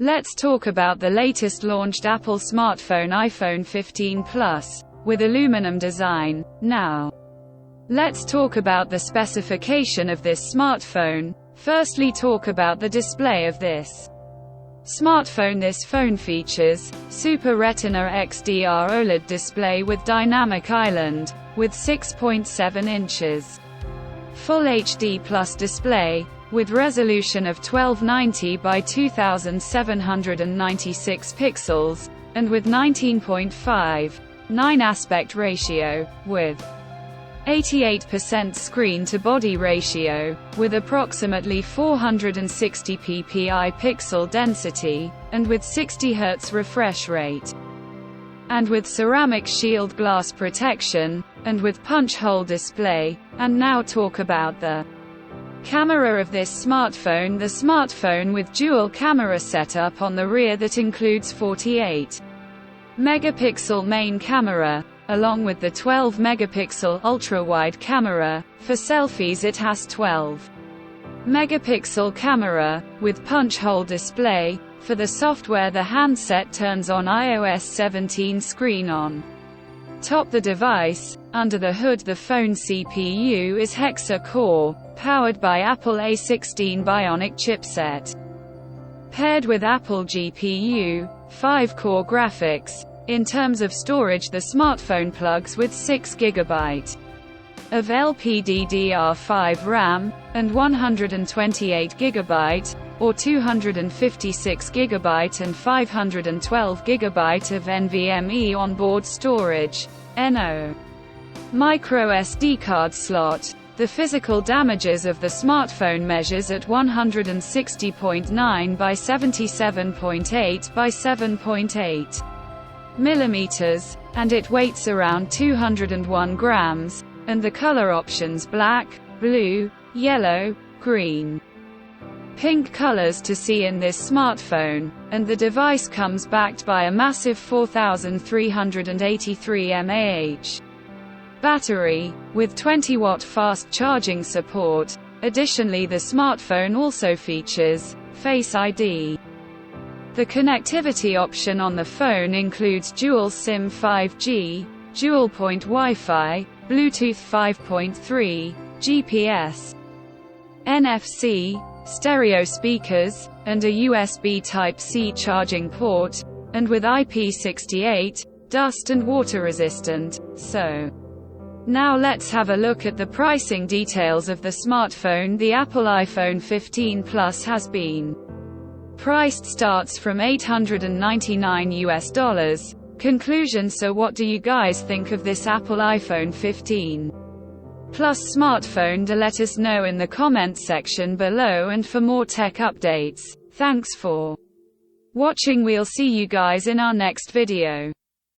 Let's talk about the latest launched Apple smartphone iPhone 15 Plus, with aluminum design. Now, let's talk about the specification of this smartphone. Firstly, talk about the display of this smartphone. This phone features Super Retina XDR OLED display with dynamic island, with 6.7 inches. Full HD Plus display, with resolution of 1290 by 2796 pixels, and with 19.59 aspect ratio, with 88% screen-to-body ratio, with approximately 460 ppi pixel density, and with 60 Hz refresh rate, and with ceramic shield glass protection, and with punch-hole display. And now talk about the camera of this smartphone. The smartphone with dual camera setup on the rear that includes 48 megapixel main camera, along with the 12 megapixel ultra-wide camera. For selfies it has 12 megapixel camera, with punch-hole display. For the software, the handset turns on iOS 17 screen on top the device. Under the hood, the phone CPU is Hexa core, powered by Apple A16 Bionic Chipset, paired with Apple GPU, 5-core graphics. In terms of storage, the smartphone plugs with 6 GB of LPDDR5 RAM, and 128 GB, or 256 GB and 512 GB of NVMe onboard storage, NO. Micro SD card slot. The physical damages of the smartphone measures at 160.9 by 77.8 by 7.8 millimeters, and it weighs around 201 grams, and the color options black, blue, yellow, green, pink colors to see in this smartphone, and the device comes backed by a massive 4383 mAh battery, with 20-watt fast charging support. Additionally, the smartphone also features Face ID. The connectivity option on the phone includes dual SIM 5G, dual-point Wi-Fi, Bluetooth 5.3, GPS, NFC, stereo speakers, and a USB Type-C charging port, and with IP68, dust and water resistant. So, now let's have a look at the pricing details of the smartphone. The Apple iPhone 15 Plus has been priced starts from $899. Conclusion: so what do you guys think of this Apple iPhone 15 Plus smartphone? Do let us know in the comments section below, and for more tech updates, thanks for watching. We'll see you guys in our next video.